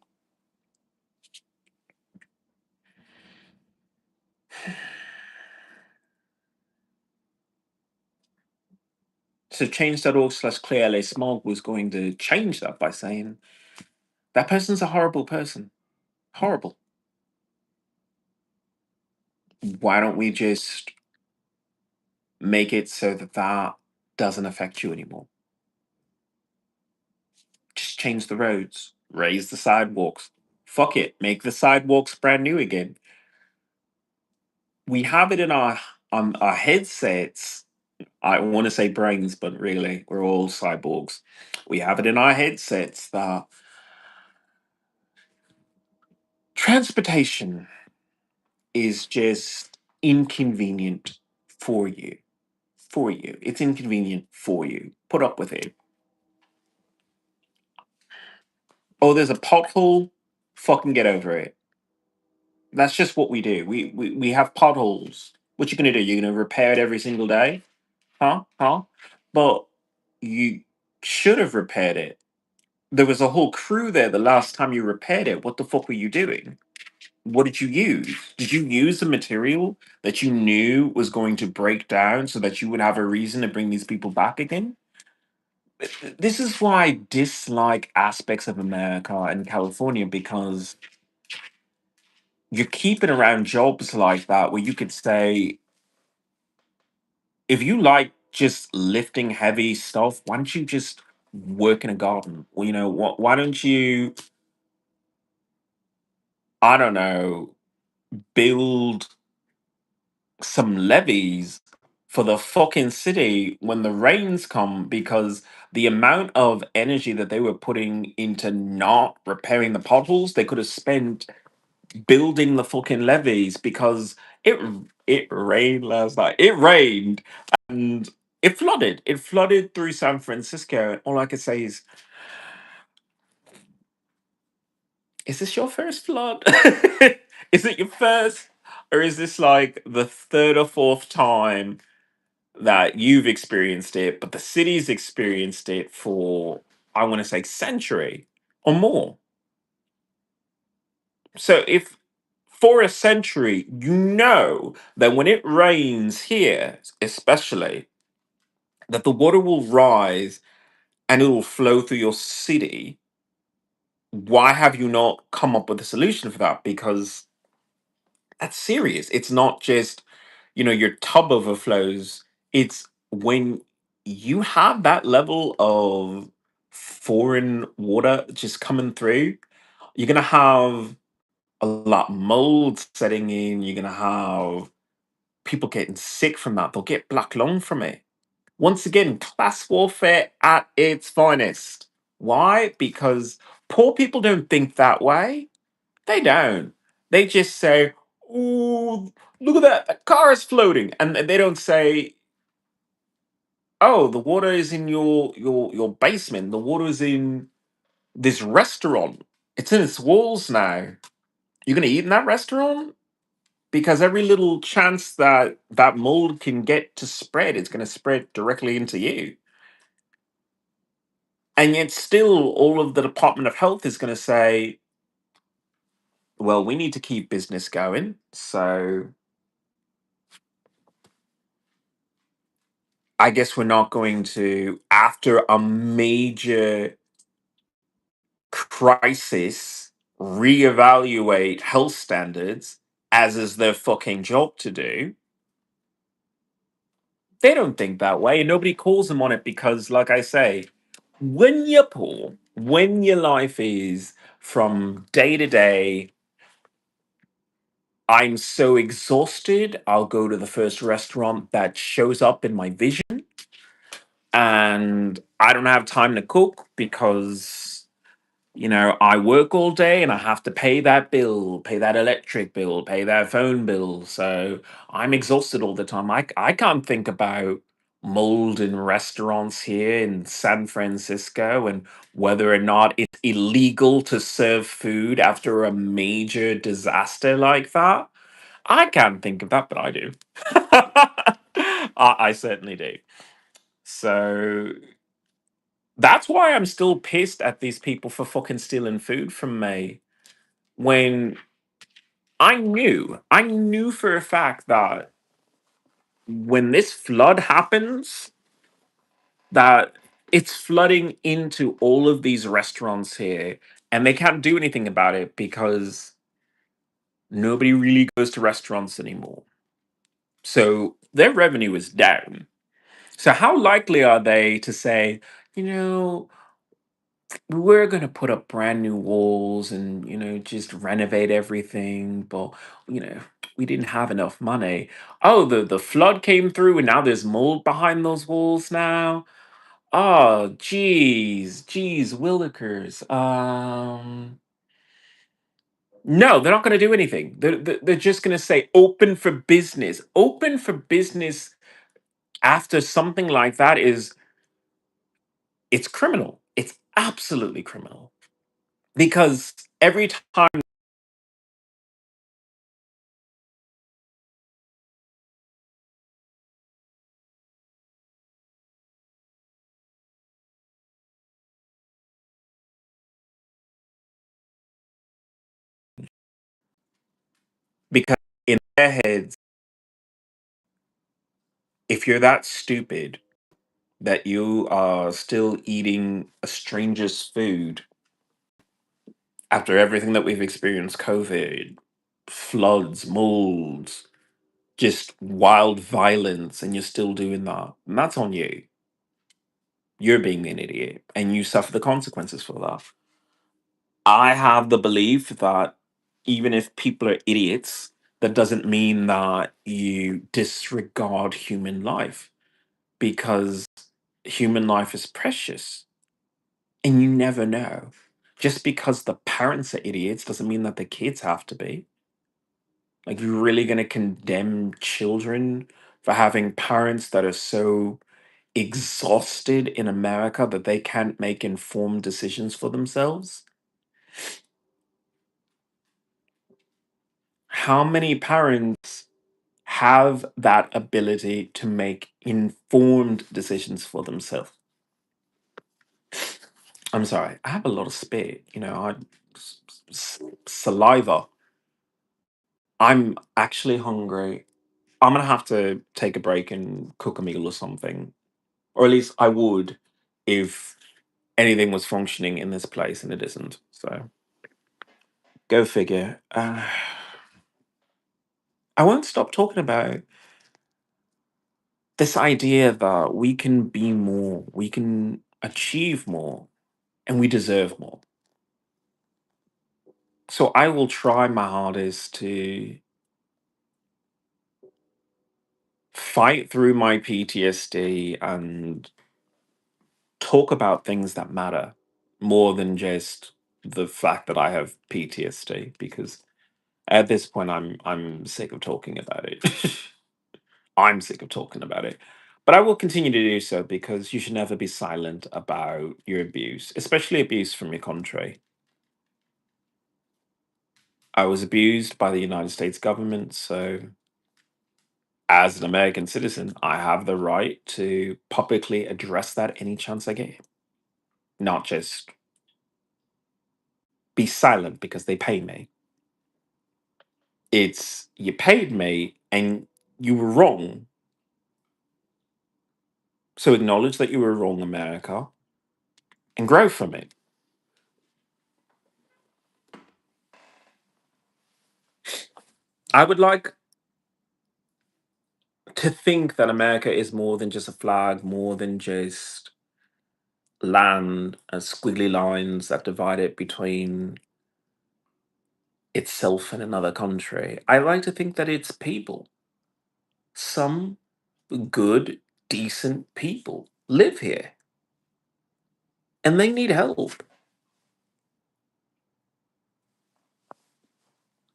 So change.org/clear LA smog was going to change that by saying that person's a horrible person. Horrible. Why don't we just make it so that that doesn't affect you anymore? Just change the roads, raise the sidewalks. Fuck it, make the sidewalks brand new again. We have it in our headsets. I want to say brains, but really, we're all cyborgs. We have it in our headsets that transportation is just inconvenient for you. For you. It's inconvenient for you. Put up with it. Oh, there's a pothole. Fucking get over it. That's just what we do. We have potholes. What you gonna do? You're gonna repair it every single day? Huh? Huh? But you should have repaired it. There was a whole crew there the last time you repaired it. What the fuck were you doing? What did you use? Did you use the material that you knew was going to break down so that you would have a reason to bring these people back again? This is why I dislike aspects of America and California because you're keeping around jobs like that where you could say, if you like just lifting heavy stuff, why don't you just work in a garden? Well, why don't you, I don't know, build some levees for the fucking city when the rains come because the amount of energy that they were putting into not repairing the potholes, they could have spent building the fucking levees because it rained last night. It rained and it flooded. It flooded through San Francisco. And all I could say is this your first flood? Is it your first? Or is this like the third or fourth time that you've experienced it, but the city's experienced it for I want to say, century or more. So if for a century, you know that when it rains here, especially, that the water will rise and it will flow through your city, why have you not come up with a solution for that? Because that's serious. It's not just, your tub overflows. It's when you have that level of foreign water just coming through, you're going to have a lot of mold setting in. You're going to have people getting sick from that. They'll get black lung from it. Once again, class warfare at its finest. Why? Because poor people don't think that way. They don't. They just say, "Ooh, look at that! The car is floating," and they don't say, "Oh, the water is in your basement. The water is in this restaurant. It's in its walls now. You're gonna eat in that restaurant." Because every little chance that that mold can get to spread, it's going to spread directly into you. And yet, still, all of the Department of Health is going to say, well, we need to keep business going. So I guess we're not going to, after a major crisis, reevaluate health standards, as is their fucking job to do. They don't think that way, and nobody calls them on it because, like I say, when you're poor, when your life is from day to day, I'm so exhausted, I'll go to the first restaurant that shows up in my vision, and I don't have time to cook because I work all day and I have to pay that bill, pay that electric bill, pay that phone bill. So I'm exhausted all the time. I can't think about mold in restaurants here in San Francisco and whether or not it's illegal to serve food after a major disaster like that. I can't think of that, but I do. I certainly do. So that's why I'm still pissed at these people for fucking stealing food from me. When I knew for a fact that when this flood happens, that it's flooding into all of these restaurants here, and they can't do anything about it because nobody really goes to restaurants anymore. So their revenue is down. So how likely are they to say, you know, we're going to put up brand new walls and just renovate everything, but you know we didn't have enough money. Oh, the flood came through and now there's mold behind those walls now. Oh, geez willikers. No, they're not going to do anything. They're just going to say open for business. Open for business after something like that is, it's criminal. It's absolutely criminal because every time, because in their heads, if you're that stupid that you are still eating a stranger's food after everything that we've experienced, COVID, floods, molds, just wild violence, and you're still doing that, and that's on you. You're being an idiot and you suffer the consequences for that. I have the belief that even if people are idiots, that doesn't mean that you disregard human life, because human life is precious and you never know. Just because the parents are idiots doesn't mean that the kids have to be. Like, you're really going to condemn children for having parents that are so exhausted in America that they can't make informed decisions for themselves? How many parents have that ability to make informed decisions for themselves? I'm sorry. I have a lot of spit. Saliva. I'm actually hungry. I'm gonna have to take a break and cook a meal or something, or at least I would if anything was functioning in this place, and it isn't. So go figure. I won't stop talking about this idea that we can be more, we can achieve more, and we deserve more. So I will try my hardest to fight through my PTSD and talk about things that matter more than just the fact that I have PTSD, because at this point I'm sick of talking about it. I'm sick of talking about it. But I will continue to do so because you should never be silent about your abuse, especially abuse from your country. I was abused by the United States government, so as an American citizen, I have the right to publicly address that any chance I get, not just be silent because they pay me. It's you paid me and you were wrong. So acknowledge that you were wrong, America, and grow from it. I would like to think that America is more than just a flag, more than just land and squiggly lines that divide it between itself and another country. I like to think that it's people. Some good, decent people live here and they need help.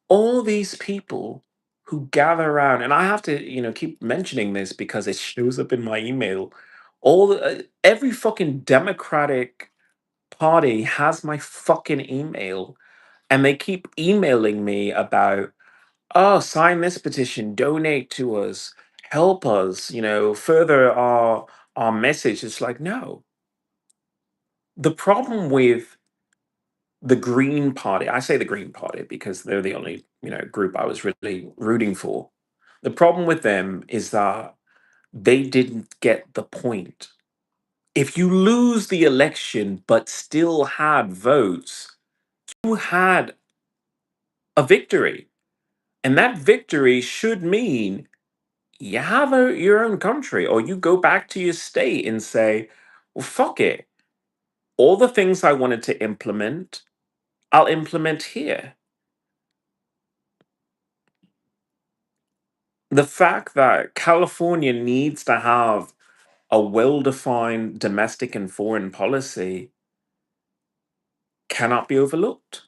All these people who gather around, and I have to, keep mentioning this because it shows up in my email. Every fucking Democratic Party has my fucking email, and they keep emailing me about, oh, sign this petition, donate to us, help us, further our message. It's like, no. The problem with the Green Party, I say the Green Party because they're the only, group I was really rooting for. The problem with them is that they didn't get the point. If you lose the election but still had votes, you had a victory. And that victory should mean you have your own country, or you go back to your state and say, well, fuck it. All the things I wanted to implement, I'll implement here. The fact that California needs to have a well defined domestic and foreign policy cannot be overlooked.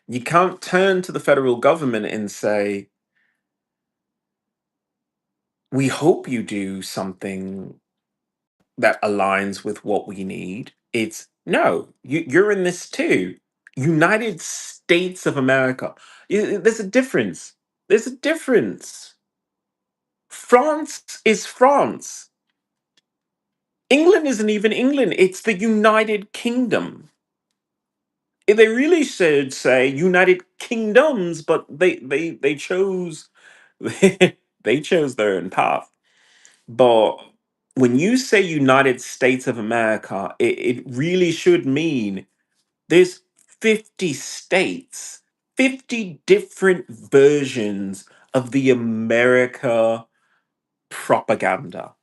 You can't turn to the federal government and say, we hope you do something that aligns with what we need. It's no, you're in this too. United States of America. There's a difference. There's a difference. France is France. England isn't even England. It's the United Kingdom. If they really should say United Kingdoms, but they chose they chose their own path. But when you say United States of America, it really should mean there's 50 states, 50 different versions of the America propaganda.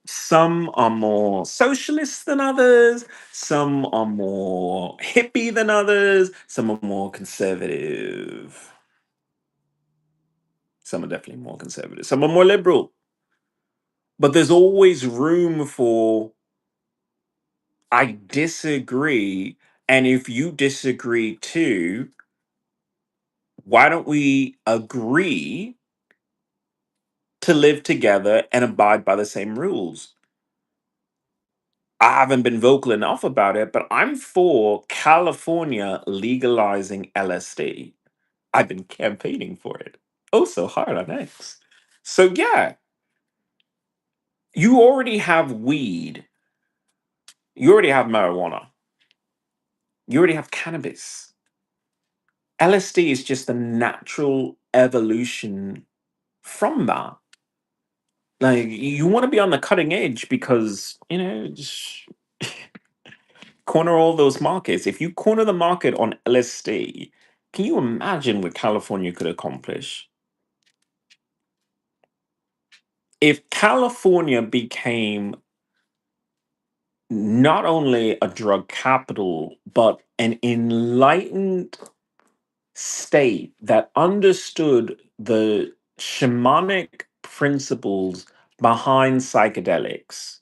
Some are more socialist than others, some are more hippie than others, some are more conservative. Some are definitely more conservative, some are more liberal. But there's always room for I disagree. And if you disagree too, why don't we agree to live together and abide by the same rules? I haven't been vocal enough about it, but I'm for California legalizing LSD. I've been campaigning for it. Oh, so hard on X. So, yeah, you already have weed. You already have marijuana. You already have cannabis. LSD is just a natural evolution from that. Like you want to be on the cutting edge because just corner all those markets. If you corner the market on LSD, can you imagine what California could accomplish? If California became not only a drug capital, but an enlightened state that understood the shamanic principles behind psychedelics,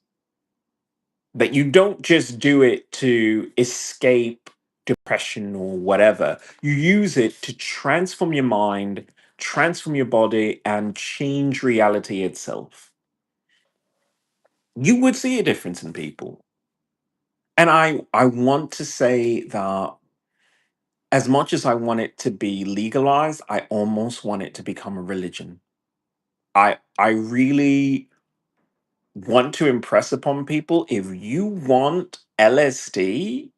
that you don't just do it to escape depression or whatever, you use it to transform your mind, transform your body, and change reality itself. You would see a difference in people. And I want to say that as much as I want it to be legalized, I almost want it to become a religion. I really want to impress upon people, if you want LSD,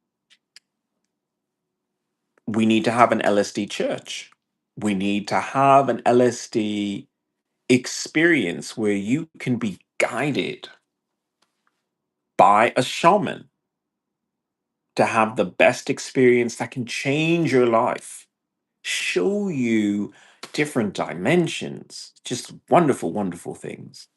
we need to have an LSD church. We need to have an LSD experience where you can be guided by a shaman to have the best experience that can change your life, show you different dimensions, just wonderful, wonderful things.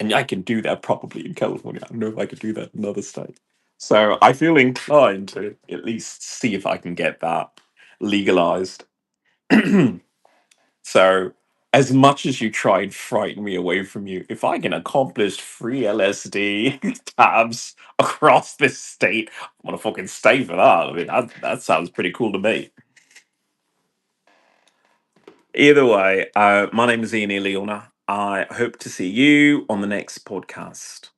And I can do that probably in California. I don't know if I could do that in another state. So I feel inclined to at least see if I can get that legalized. So, as much as you try and frighten me away from you, if I can accomplish free LSD tabs across this state, I'm gonna fucking stay for that. I mean, that sounds pretty cool to me. Either way, my name is Ian Leona. I hope to see you on the next podcast.